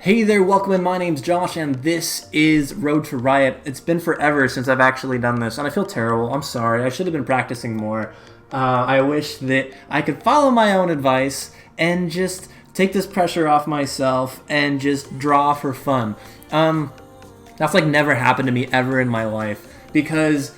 Hey there, welcome in. My name's Josh, and this is Road to Riot. It's been forever since I've actually done this, and I feel terrible. I'm sorry. I should have been practicing more. I wish that I could follow my own advice and just take this pressure off myself and just draw for fun. That's like never happened to me ever in my life because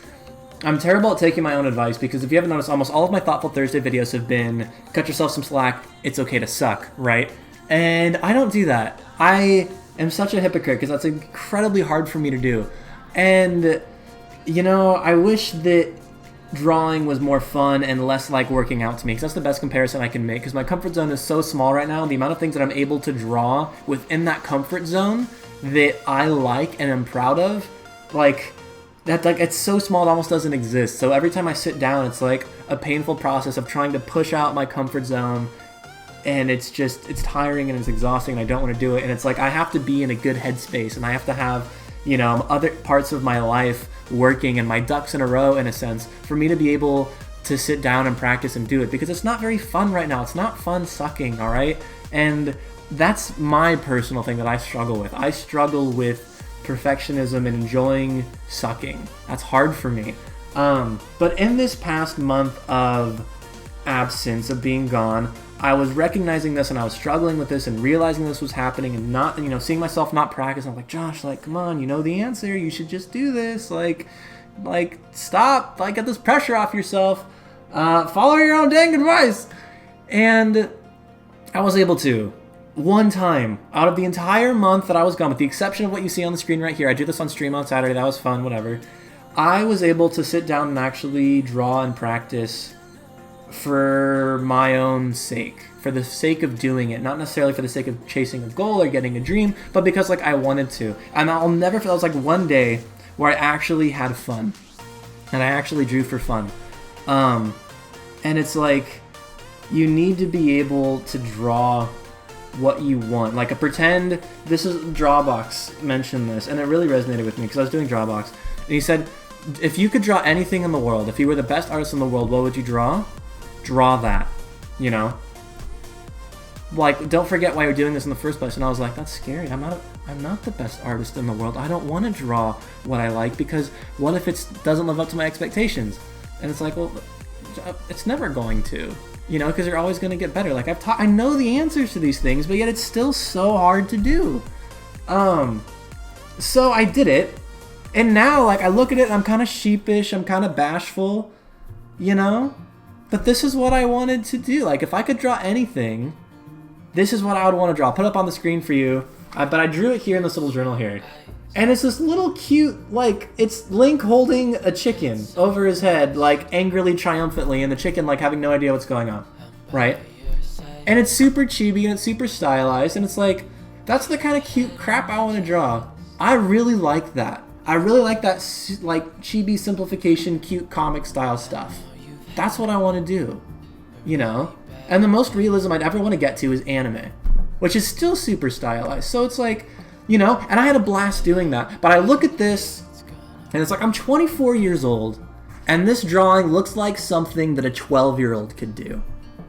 I'm terrible at taking my own advice, because if you haven't noticed, almost all of my Thoughtful Thursday videos have been cut yourself some slack, it's okay to suck, right? And I don't do that. I am such a hypocrite because that's incredibly hard for me to do. And, you know, I wish that drawing was more fun and less like working out to me, because that's the best comparison I can make, because my comfort zone is so small right now, and the amount of things that I'm able to draw within that comfort zone that I like and am proud of, like, that, like, it's so small it almost doesn't exist. So every time I sit down, it's like a painful process of trying to push out my comfort zone, and it's tiring and it's exhausting and I don't want to do it. And it's like I have to be in a good headspace, and I have to have, you know, other parts of my life working and my ducks in a row, in a sense, for me to be able to sit down and practice and do it, because it's not very fun right now. It's not fun sucking, all right? And that's my personal thing that I struggle with. I struggle with perfectionism and enjoying sucking. That's hard for me. But in this past month of absence, of being gone, I was recognizing this, and I was struggling with this and realizing this was happening, and not, you know, seeing myself not practice. I'm like, Josh, like, come on, you know the answer. You should just do this. Like stop. Like, get this pressure off yourself. Follow your own dang advice. And I was able to. One time out of the entire month that I was gone, with the exception of what you see on the screen right here. I do this on stream on Saturday. That was fun, whatever. I was able to sit down and actually draw and practice for my own sake, for the sake of doing it, not necessarily for the sake of chasing a goal or getting a dream, but because, like, I wanted to. And I'll never forget, that was like one day where I actually had fun, and I actually drew for fun. And it's like, you need to be able to draw what you want. Like, a pretend, this is Drawbox mentioned this, and it really resonated with me because I was doing Drawbox, and he said, if you could draw anything in the world, if you were the best artist in the world, what would you draw? Draw that, you know? Like, don't forget why you're doing this in the first place. And I was like, that's scary. I'm not the best artist in the world. I don't want to draw what I like, because what if it doesn't live up to my expectations? And it's like, well, it's never going to, you know, because you're always going to get better. Like, I know the answers to these things, but yet it's still so hard to do. So I did it, and now, like, I look at it and I'm kind of sheepish, I'm kind of bashful, you know? But this is what I wanted to do. Like, if I could draw anything, this is what I would want to draw. I'll put it up on the screen for you. But I drew it here in this little journal here. And it's this little cute, like, it's Link holding a chicken over his head, like, angrily, triumphantly, and the chicken, like, having no idea what's going on, right? And it's super chibi, and it's super stylized, and it's like, that's the kind of cute crap I want to draw. I really like that. I really like that, like, chibi simplification, cute comic style stuff. That's what I want to do, you know? And the most realism I'd ever want to get to is anime, which is still super stylized. So it's like, you know, and I had a blast doing that. But I look at this, and it's like, I'm 24 years old, and this drawing looks like something that a 12-year-old could do,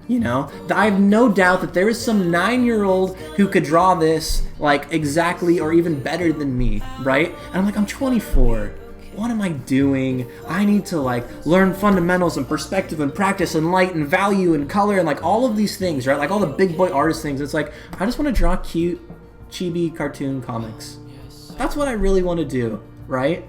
you know? I have no doubt that there is some 9-year-old who could draw this, like, exactly or even better than me, right? And I'm like, I'm 24. What am I doing? I need to, like, learn fundamentals and perspective and practice and light and value and color and, like, all of these things, right? Like, all the big boy artist things. It's like, I just want to draw cute, chibi cartoon comics. That's what I really want to do, right?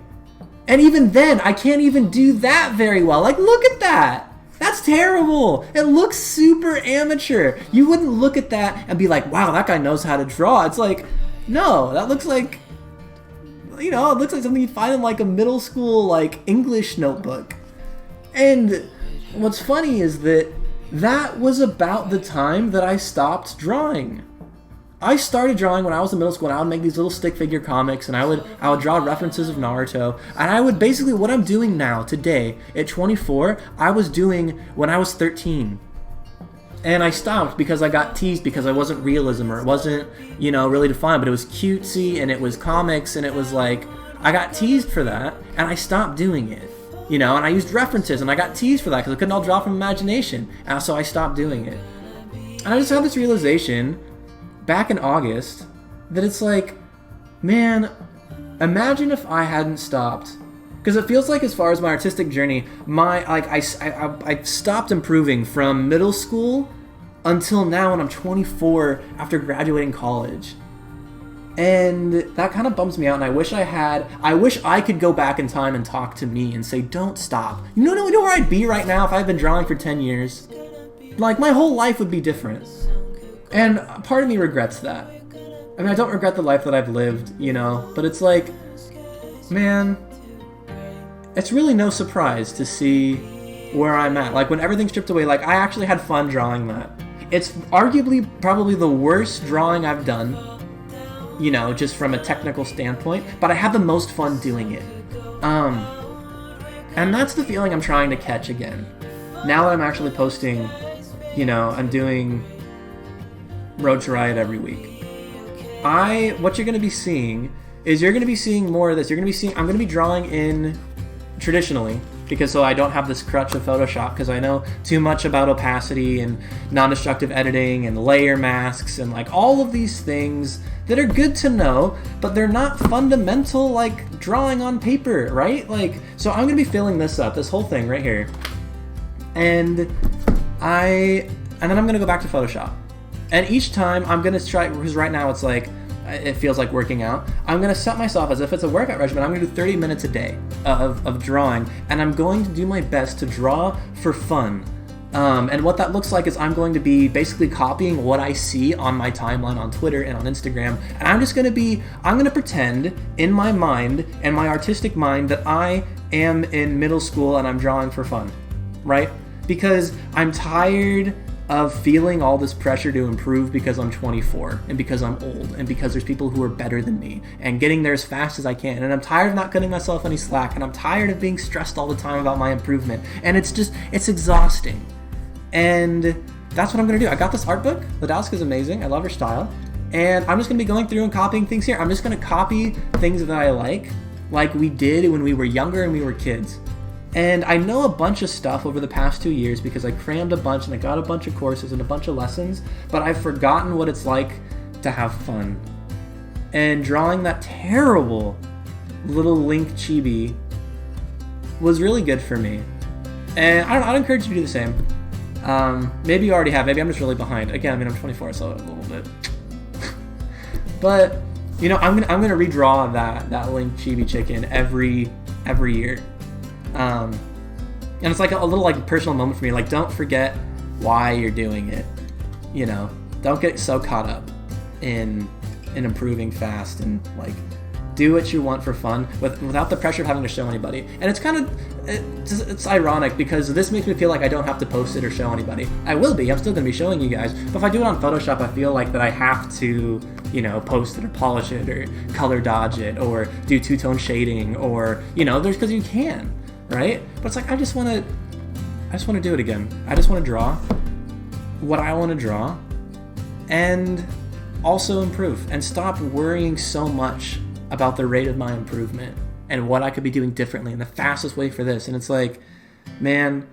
And even then, I can't even do that very well. Like, look at that. That's terrible. It looks super amateur. You wouldn't look at that and be like, wow, that guy knows how to draw. It's like, no, that looks like, you know, it looks like something you'd find in, like, a middle school, like, English notebook. And what's funny is that that was about the time that I stopped drawing. I started drawing when I was in middle school, and I would make these little stick figure comics, and I would draw references of Naruto, and I would basically, what I'm doing now, today, at 24, I was doing when I was 13. And I stopped because I got teased because I wasn't realism, or it wasn't, you know, really defined, but it was cutesy, and it was comics, and it was like, I got teased for that, and I stopped doing it, you know, and I used references, and I got teased for that because I couldn't all draw from imagination, and so I stopped doing it. And I just had this realization back in August that it's like, man, imagine if I hadn't stopped. Because it feels like, as far as my artistic journey, I stopped improving from middle school until now when I'm 24 after graduating college. And that kind of bums me out, and I wish I could go back in time and talk to me and say, don't stop. You know where I'd be right now if I'd been drawing for 10 years? Like, my whole life would be different. And part of me regrets that. I mean, I don't regret the life that I've lived, you know, but it's like, man, it's really no surprise to see where I'm at. Like, when everything's stripped away, like, I actually had fun drawing that. It's arguably probably the worst drawing I've done, you know, just from a technical standpoint, but I had the most fun doing it. And that's the feeling I'm trying to catch again. Now that I'm actually posting, you know, I'm doing Road to Riot every week. What you're going to be seeing is you're going to be seeing more of this. I'm going to be drawing in traditionally, because so I don't have this crutch of Photoshop, because I know too much about opacity and non-destructive editing and layer masks and like all of these things that are good to know, but they're not fundamental like drawing on paper, right? Like, so I'm going to be filling this up, this whole thing right here. And then I'm going to go back to Photoshop. And each time I'm going to try, because right now it's like, it feels like working out, I'm going to set myself as if it's a workout regimen. I'm going to do 30 minutes a day of drawing, and I'm going to do my best to draw for fun. And what that looks like is I'm going to be basically copying what I see on my timeline on Twitter and on Instagram, and I'm going to pretend in my mind and my artistic mind that I am in middle school and I'm drawing for fun, right? Because I'm tired of feeling all this pressure to improve because I'm 24 and because I'm old and because there's people who are better than me and getting there as fast as I can. And I'm tired of not cutting myself any slack, and I'm tired of being stressed all the time about my improvement. And it's exhausting. And that's what I'm going to do. I got this art book. Ladowska is amazing. I love her style. And I'm just going to be going through and copying things here. I'm just going to copy things that I like we did when we were younger and we were kids. And I know a bunch of stuff over the past 2 years because I crammed a bunch and I got a bunch of courses and a bunch of lessons, but I've forgotten what it's like to have fun. And drawing that terrible little Link chibi was really good for me. And I'd encourage you to do the same. Maybe you already have. Maybe I'm just really behind. Again, I mean, I'm 24, so a little bit. But, you know, I'm gonna redraw that Link chibi chicken every year. And it's like a little like personal moment for me. Like, don't forget why you're doing it. You know, don't get so caught up in improving fast, and like do what you want for fun without the pressure of having to show anybody. And it's kind of it's ironic because this makes me feel like I don't have to post it or show anybody. I will be. I'm still gonna be showing you guys. But if I do it on Photoshop, I feel like that I have to, you know, post it or polish it or color dodge it or do two-tone shading, or, you know, there's, because you can. Right? But it's like, I just want to do it again. I just want to draw what I want to draw and also improve and stop worrying so much about the rate of my improvement and what I could be doing differently and the fastest way for this. And it's like, man,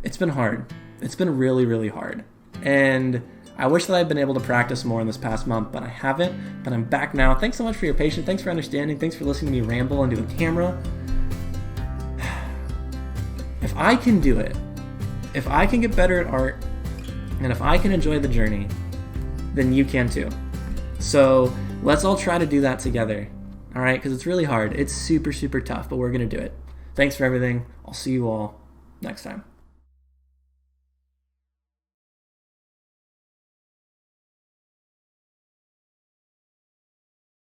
it's been hard. It's been really, really hard. And I wish that I'd been able to practice more in this past month, but I haven't. But I'm back now. Thanks so much for your patience. Thanks for understanding. Thanks for listening to me ramble into the camera. If I can do it, if I can get better at art, and if I can enjoy the journey, then you can too. So let's all try to do that together. All right? Because it's really hard. It's super, super tough, but we're going to do it. Thanks for everything. I'll see you all next time.